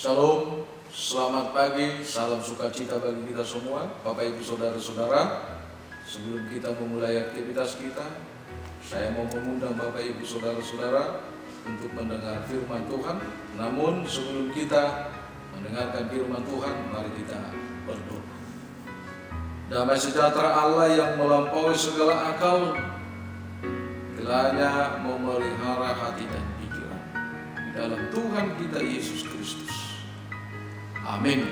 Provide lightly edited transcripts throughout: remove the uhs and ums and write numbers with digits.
Shalom, selamat pagi, salam sukacita bagi kita semua, Bapak Ibu Saudara-saudara. Sebelum kita memulai aktivitas kita, saya mau mengundang Bapak Ibu Saudara-saudara untuk mendengar firman Tuhan. Namun sebelum kita mendengarkan firman Tuhan, mari kita berdoa. Damai sejahtera Allah yang melampaui segala akal, kiranya memelihara hati dan pikiran di dalam Tuhan kita Yesus Kristus. Amin.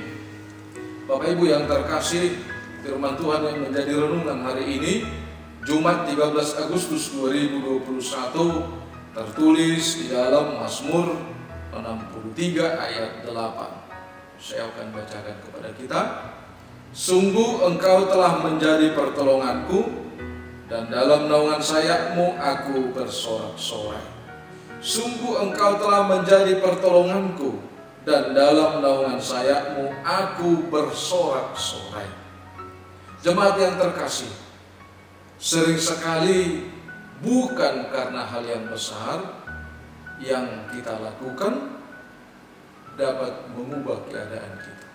Bapak Ibu yang terkasih, firman Tuhan yang menjadi renungan hari ini, Jumat 13 Agustus 2021, tertulis di dalam Mazmur 63 ayat 8. Saya akan bacakan kepada kita. Sungguh engkau telah menjadi pertolonganku, dan dalam naungan sayapmu aku bersorak-sorai. Sungguh engkau telah menjadi pertolonganku, dan dalam naungan sayapmu aku bersorak-sorai. Jemaat yang terkasih, sering sekali bukan karena hal yang besar yang kita lakukan dapat mengubah keadaan kita,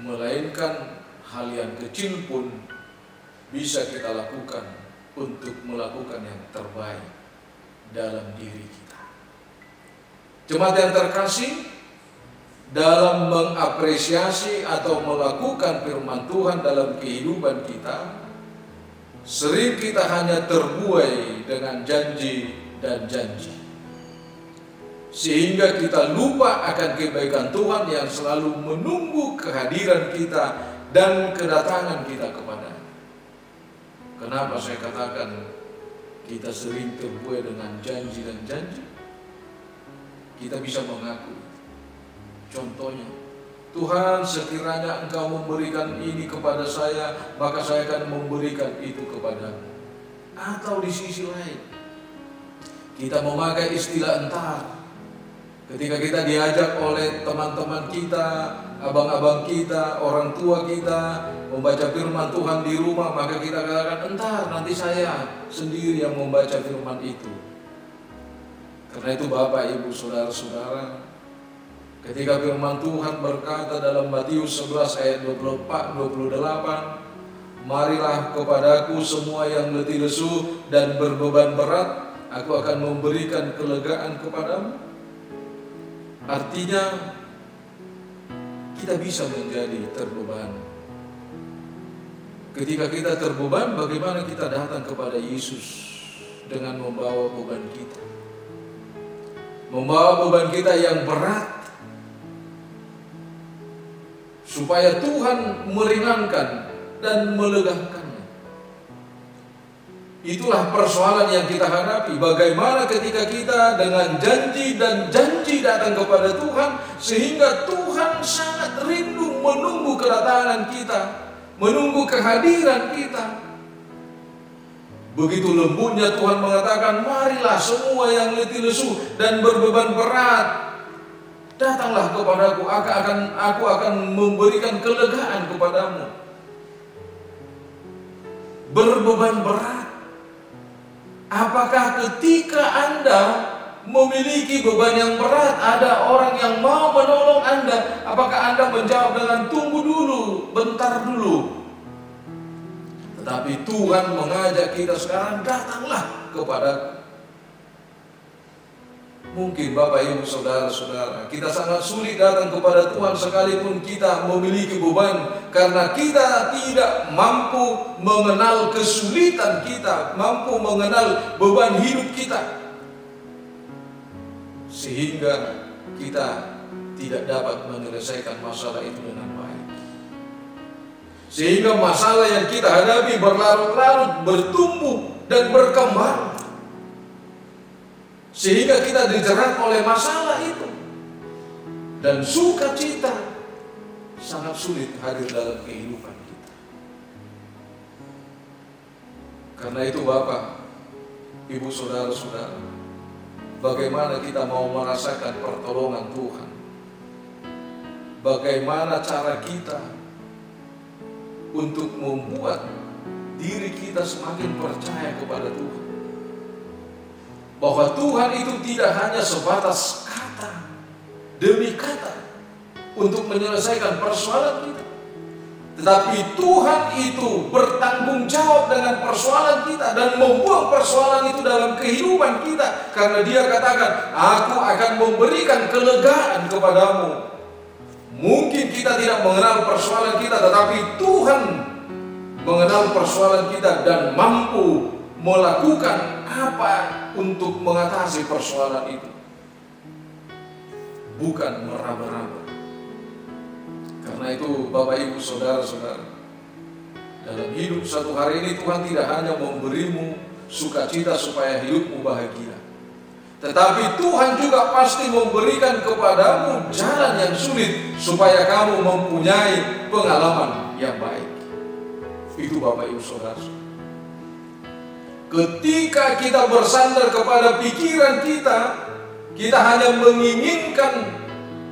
melainkan hal yang kecil pun bisa kita lakukan untuk melakukan yang terbaik dalam diri kita. Jemaat yang terkasih, dalam mengapresiasi atau melakukan firman Tuhan dalam kehidupan kita, sering kita hanya terbuai dengan janji dan janji, sehingga kita lupa akan kebaikan Tuhan yang selalu menunggu kehadiran kita dan kedatangan kita kepada-Nya. Kenapa saya katakan kita sering terbuai dengan janji dan janji? Kita bisa mengaku, contohnya, Tuhan, sekiranya Engkau memberikan ini kepada saya, maka saya akan memberikan itu kepadamu. Atau di sisi lain, kita memakai istilah entar. Ketika kita diajak oleh teman-teman kita, abang-abang kita, orang tua kita membaca firman Tuhan di rumah, maka kita katakan, entar nanti saya sendiri yang membaca firman itu. Karena itu Bapak, Ibu, Saudara-saudara, ketika firman Tuhan berkata dalam Matius 11 ayat 24-28, marilah kepadaku semua yang letih lesu dan berbeban berat, aku akan memberikan kelegaan kepadamu. Artinya kita bisa menjadi terbeban. Ketika kita terbeban, bagaimana kita datang kepada Yesus dengan membawa beban kita, membawa beban kita yang berat, supaya Tuhan meringankan dan melegakannya. Itulah persoalan yang kita hadapi. Bagaimana ketika kita dengan janji dan janji datang kepada Tuhan, sehingga Tuhan sangat rindu menunggu kedatangan kita, menunggu kehadiran kita. Begitu lembutnya Tuhan mengatakan, marilah semua yang letih lesu dan berbeban berat, datanglah kepadaku, aku akan memberikan kelegaan kepadamu. Berbeban berat. Apakah ketika Anda memiliki beban yang berat, ada orang yang mau menolong Anda? Apakah Anda menjawab dengan tunggu dulu, bentar dulu? Tetapi Tuhan mengajak kita sekarang, datanglah kepadaku. Mungkin Bapak Ibu Saudara-saudara, kita sangat sulit datang kepada Tuhan sekalipun kita memiliki beban, karena kita tidak mampu mengenal kesulitan kita, mampu mengenal beban hidup kita, sehingga kita tidak dapat menyelesaikan masalah itu dengan baik. Sehingga masalah yang kita hadapi berlarut-larut, bertumbuh dan berkembang, sehingga kita dijerat oleh masalah itu, dan sukacita sangat sulit hadir dalam kehidupan kita. Karena itu Bapak, Ibu, Saudara-saudara, bagaimana kita mau merasakan pertolongan Tuhan? Bagaimana cara kita untuk membuat diri kita semakin percaya kepada Tuhan? Bahwa Tuhan itu tidak hanya sebatas kata demi kata, untuk menyelesaikan persoalan kita. Tetapi Tuhan itu bertanggung jawab dengan persoalan kita dan membuang persoalan itu dalam kehidupan kita. Karena Dia katakan, aku akan memberikan kelegaan kepadamu. Mungkin kita tidak mengenal persoalan kita, tetapi Tuhan mengenal persoalan kita dan mampu melakukan apa untuk mengatasi persoalan itu. Bukan meraba-raba. Karena itu Bapak Ibu Saudara-saudara, dalam hidup satu hari ini Tuhan tidak hanya memberimu sukacita supaya hidupmu bahagia, tetapi Tuhan juga pasti memberikan kepadamu jalan yang sulit supaya kamu mempunyai pengalaman yang baik. Itu Bapak Ibu Saudara. Ketika kita bersandar kepada pikiran kita, kita hanya menginginkan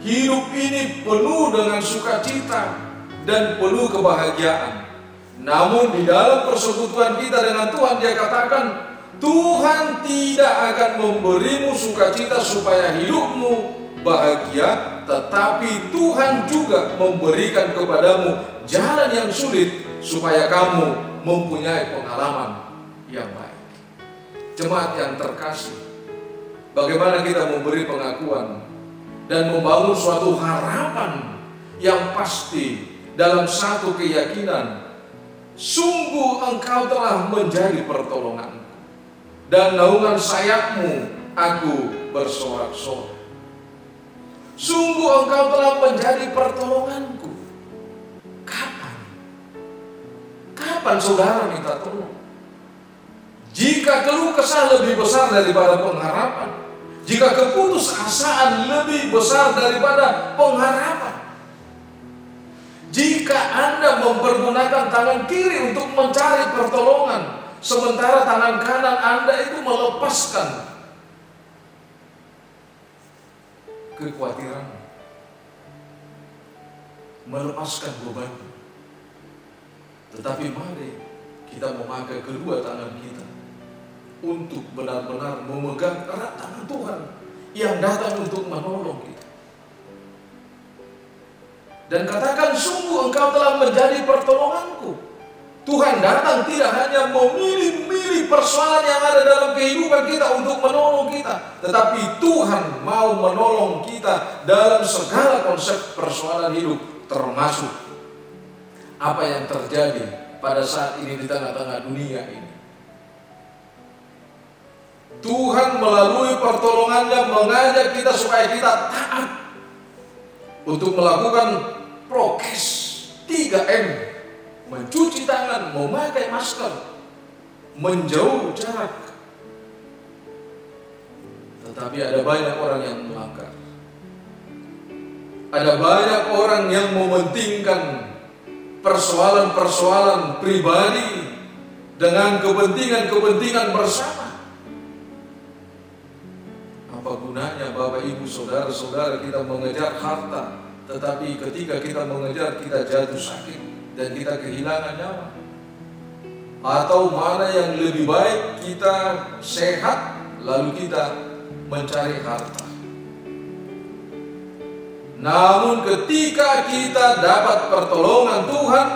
hidup ini penuh dengan sukacita dan penuh kebahagiaan. Namun di dalam persekutuan kita dengan Tuhan, Dia katakan, Tuhan tidak akan memberimu sukacita supaya hidupmu bahagia, tetapi Tuhan juga memberikan kepadamu jalan yang sulit supaya kamu mempunyai pengalaman yang baik. Jemaat yang terkasih, bagaimana kita memberi pengakuan dan membangun suatu harapan yang pasti dalam satu keyakinan, sungguh Engkau telah menjadi pertolonganku, dan naungan sayapmu aku bersorak-sorak. Sungguh Engkau telah menjadi pertolonganku. Kapan? Kapan saudara minta tolong? Jika keluh kesah lebih besar daripada pengharapan, jika keputusasaan lebih besar daripada pengharapan, jika Anda mempergunakan tangan kiri untuk mencari pertolongan, sementara tangan kanan Anda itu melepaskan kekhawatiran, melepaskan beban. Tetapi mari kita memakai kedua tangan kita untuk benar-benar memegang erat tangan Tuhan yang datang untuk menolong kita. Dan katakan, sungguh Engkau telah menjadi pertolonganku. Tuhan datang tidak hanya memilih-milih persoalan yang ada dalam kehidupan kita untuk menolong kita, tetapi Tuhan mau menolong kita dalam segala konsep persoalan hidup, termasuk apa yang terjadi pada saat ini di tengah-tengah dunia ini. Tuhan melalui pertolongannya mengajak kita supaya kita taat untuk melakukan prokes 3M, mencuci tangan, memakai masker, menjauh jarak. Tetapi ada banyak orang yang melanggar. Ada banyak orang yang mementingkan persoalan-persoalan pribadi dengan kepentingan-kepentingan bersama. Apa gunanya Bapak Ibu Saudara-saudara kita mengejar harta, tetapi ketika kita mengejar kita jatuh sakit dan kita kehilangan nyawa? Atau mana yang lebih baik, kita sehat lalu kita mencari harta? Namun ketika kita dapat pertolongan Tuhan,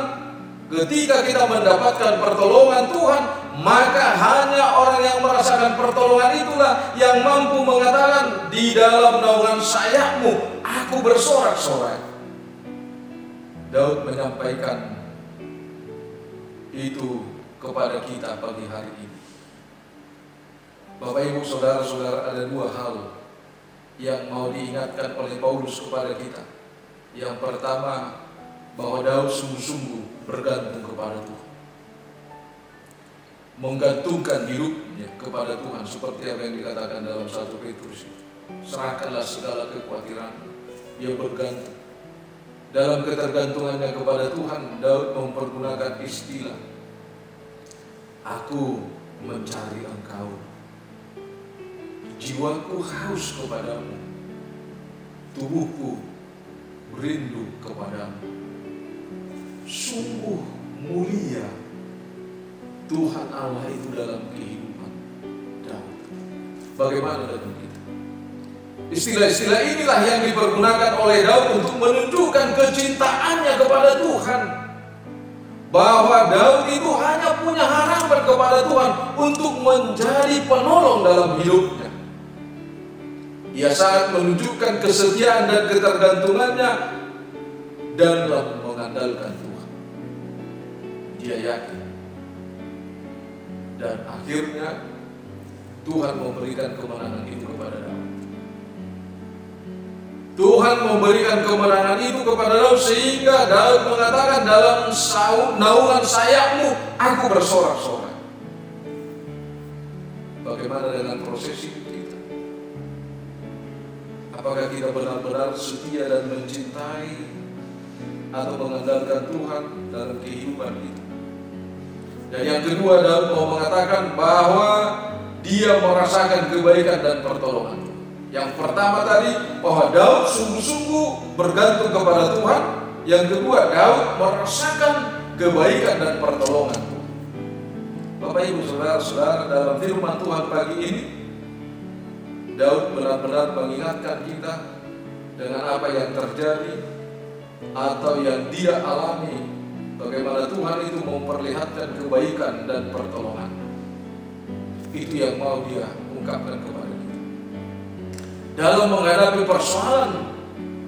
ketika kita mendapatkan pertolongan Tuhan, maka hanya orang yang merasakan pertolongan itulah yang mampu mengatakan, di dalam naungan sayapmu aku bersorak-sorai. Daud menyampaikan itu kepada kita pagi hari ini. Bapak Ibu Saudara-saudara, ada dua hal yang mau diingatkan oleh Paulus kepada kita. Yang pertama, bahwa Daud sungguh-sungguh bergantung kepada Tuhan, menggantungkan hidupnya kepada Tuhan, seperti apa yang dikatakan dalam 1 Petrus. Serahkanlah segala kekhawatiran, dia bergantung. Dalam ketergantungannya kepada Tuhan, Daud mempergunakan istilah, aku mencari Engkau, jiwaku haus kepadamu, tubuhku berindu kepadamu. Sungguh mulia Tuhan Allah itu dalam kehidupan Daud. Bagaimana dengan kita? Istilah-istilah inilah yang dipergunakan oleh Daud untuk menunjukkan kecintaannya kepada Tuhan. Bahwa Daud itu hanya punya harapan kepada Tuhan untuk menjadi penolong dalam hidupnya. Ia sangat menunjukkan kesetiaan dan ketergantungannya dalam mengandalkan Tuhan. Dia yakin. Dan akhirnya Tuhan memberikan kemenangan itu kepada Daud. Tuhan memberikan kemenangan itu kepada Daud sehingga Daud mengatakan dalam naungan sayapmu aku bersorak-sorak. Bagaimana dengan proses hidup kita? Apakah kita benar-benar setia dan mencintai atau mengandalkan Tuhan dalam kehidupan itu? Dan yang kedua, Daud mau mengatakan bahwa dia merasakan kebaikan dan pertolongan. Yang pertama tadi, bahwa Daud sungguh-sungguh bergantung kepada Tuhan. Yang kedua, Daud merasakan kebaikan dan pertolongan Tuhan. Bapak Ibu Saudara-saudara, dalam firman Tuhan pagi ini, Daud benar-benar mengingatkan kita dengan apa yang terjadi atau yang dia alami, bagaimana Tuhan itu memperlihatkan kebaikan dan pertolongan. Itu yang mau dia ungkapkan kepada kita. Dalam menghadapi persoalan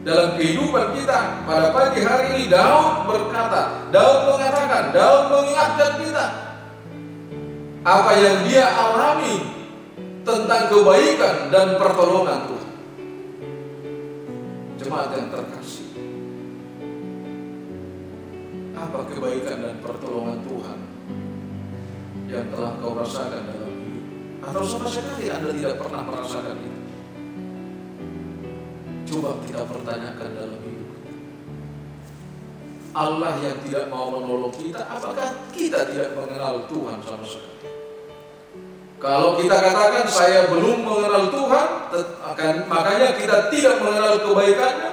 dalam kehidupan kita pada pagi hari ini, Daud berkata, Daud mengatakan, Daud mengingatkan kita apa yang dia alami tentang kebaikan dan pertolongan Tuhan. Jemaat yang terkasih, apa kebaikan dan pertolongan Tuhan yang telah kau rasakan dalam hidup? Atau sama sekali Anda tidak pernah merasakan itu? Coba kita pertanyakan dalam hidup kita. Allah yang tidak mau menolong kita, apakah kita tidak mengenal Tuhan sama sekali? Kalau kita katakan saya belum mengenal Tuhan, makanya kita tidak mengenal kebaikannya.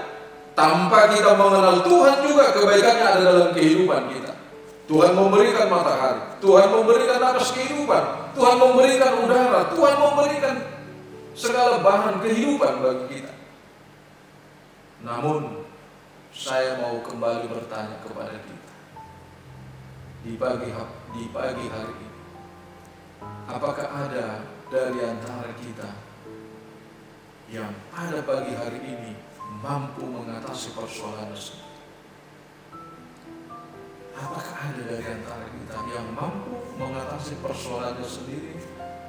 Tanpa kita mengenal Tuhan juga kebaikannya ada dalam kehidupan kita. Tuhan memberikan matahari, Tuhan memberikan nafas kehidupan, Tuhan memberikan udara, Tuhan memberikan segala bahan kehidupan bagi kita. Namun saya mau kembali bertanya kepada kita di pagi hari ini, apakah ada dari antara kita yang pada pagi hari ini mampu mengatasi persoalan tersebut? Apakah ada dari antara kita yang mampu mengatasi persoalannya sendiri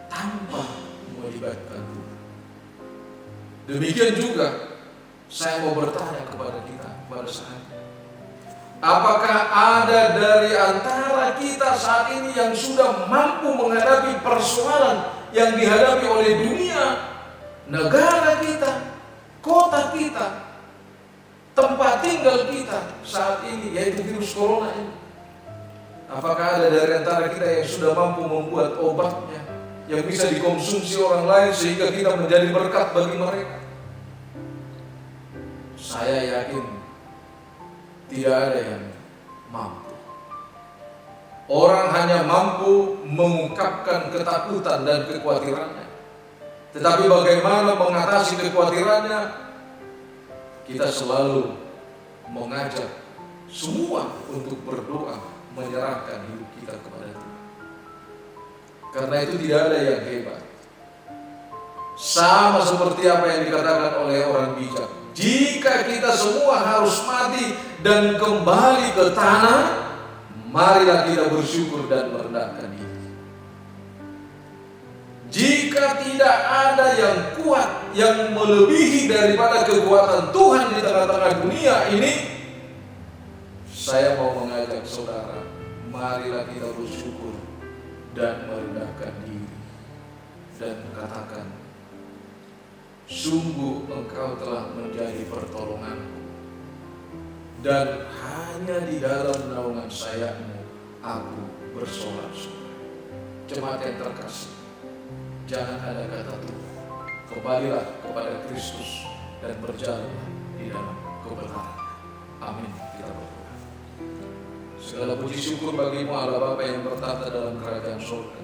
tanpa melibatkan Tuhan? Demikian juga saya mau bertanya kepada kita pada saat ini, apakah ada dari antara kita saat ini yang sudah mampu menghadapi persoalan yang dihadapi oleh dunia, negara kita, kota kita, tempat tinggal kita saat ini, yaitu virus corona ini? Apakah ada dari antara kita yang sudah mampu membuat obatnya yang bisa dikonsumsi orang lain sehingga kita menjadi berkat bagi mereka? Saya yakin tidak ada yang mampu. Orang hanya mampu mengungkapkan ketakutan dan kekhawatirannya. Tetapi bagaimana mengatasi kekhawatirannya? Kita selalu mengajak semua untuk berdoa, menyerahkan hidup kita kepada Tuhan. Karena itu tidak ada yang hebat. Sama seperti apa yang dikatakan oleh orang bijak. Jika kita semua harus mati dan kembali ke tanah, marilah kita bersyukur dan merendahkan diri. Jika tidak ada yang kuat, yang melebihi daripada kekuatan Tuhan di tengah-tengah dunia ini, saya mau mengajak saudara, marilah kita bersyukur dan merendahkan diri dan katakan, sungguh Engkau telah menjadi pertolonganku, dan hanya di dalam naungan sayap-Mu aku bersorak-sorai. Jemaat yang terkasih, jangan ada kata Tuhan. Kembalilah kepada Kristus dan berjalanlah di dalam kebenaran. Amin. Kita berdoa. Segala puji syukur bagi-Mu Allah Bapa yang bertata dalam kerajaan surga,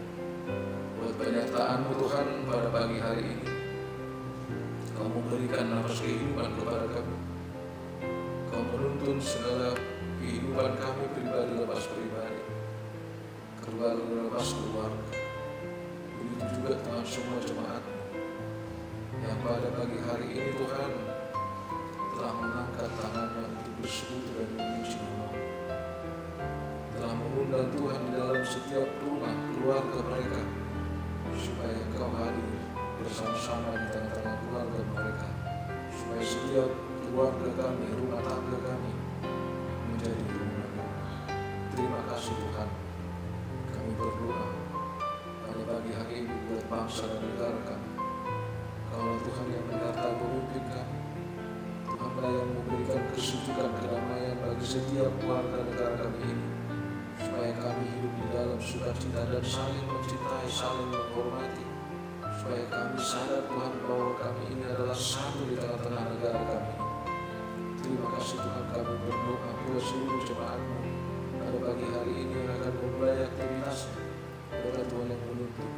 buat penyertaan-Mu Tuhan pada pagi hari ini. Kau memberikan nafas kehidupan kepada kami. Kau menuntun segala kehidupan kami pribadi lepas pribadi, keluarga lepas keluarga. Begitu juga Tuhan semua jemaat-Mu yang pada pagi hari ini Tuhan telah mengangkat tangannya untuk bersekutu dan memuji nama, telah mengundang Tuhan di dalam setiap rumah keluarga mereka, supaya Engkau hadir bersama-sama di tengah-tengah keluarga mereka, supaya setiap keluarga kami, rumah tangga kami menjadi rumah. Terima kasih Tuhan. Kami berdoa pada pagi hari ini buat bangsa dan negara kami. Kaulah Tuhan yang menyertai pemimpin kami. Tuhanlah yang memberikan kesejukan, kedamaian bagi setiap warga negara kami ini, supaya kami hidup di dalam sukacita dan saling mencintai, saling menghormati, supaya kami sadar Tuhan bahwa kami ini adalah satu di tengah-tengah negara kami. Terima kasih Tuhan, kami berdoa buat seluruh jemaat-Mu pada pagi hari ini yang akan memulai aktivitasnya. Biarlah Tuhan yang menuntut.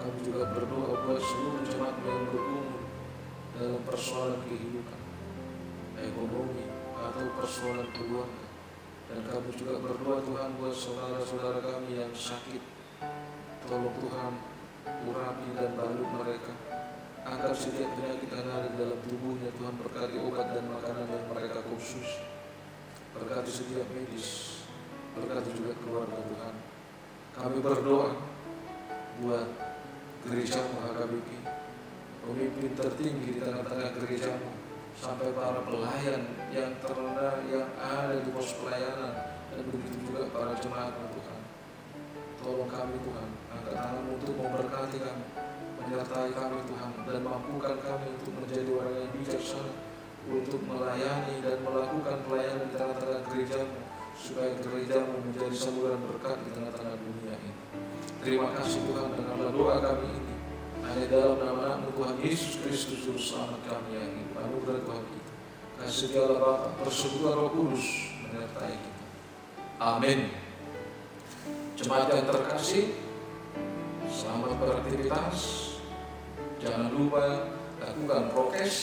Kami juga berdoa buat seluruh jemaat-Mu yang bergumul dalam persoalan kehidupan, ekonomi atau persoalan keluarga. Dan kami juga berdoa Tuhan buat saudara-saudara kami yang sakit. Tolong Tuhan urapi dan balut mereka. Angkat setiap penyakit yang ada di dalam tubuhnya Tuhan, berkati obat dan makanan yang mereka khusus. Berkati setiap medis, berkati juga keluarga Tuhan. Kami berdoa buat gereja-Mu HKBP, pemimpin tertinggi di tengah-tengah gereja-Mu, sampai para pelayan yang terendah yang ada di pos pelayanan, dan begitu juga para jemaat-Mu Tuhan. Tolong kami Tuhan, angkat tangan-Mu untuk memberkati kami, menyertai kami Tuhan, dan mampukan kami untuk menjadi orang yang bijaksana, untuk melayani dan melakukan pelayanan di tengah-tengah gereja-Mu, supaya gereja-Mu menjadi saluran berkat di tengah-tengah dunia ini. Terima kasih Tuhan, dengarlah doa kami ini hanya dalam nama-Mu Tuhan Yesus Kristus Juru Selamat kami yang hidup. Anugerah Tuhan kita, kasih Allah Bapa, persekutuan Roh Kudus menyertai kita. Amin. Jemaat yang terkasih, selamat beraktivitas. Jangan lupa lakukan prokes,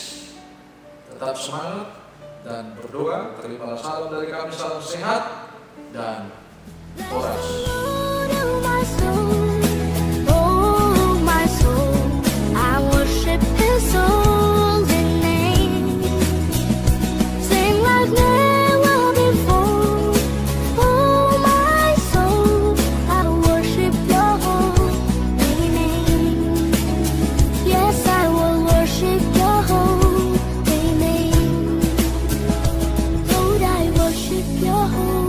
tetap semangat dan berdoa. Terima salam dari kami, salam sehat dan oras. Your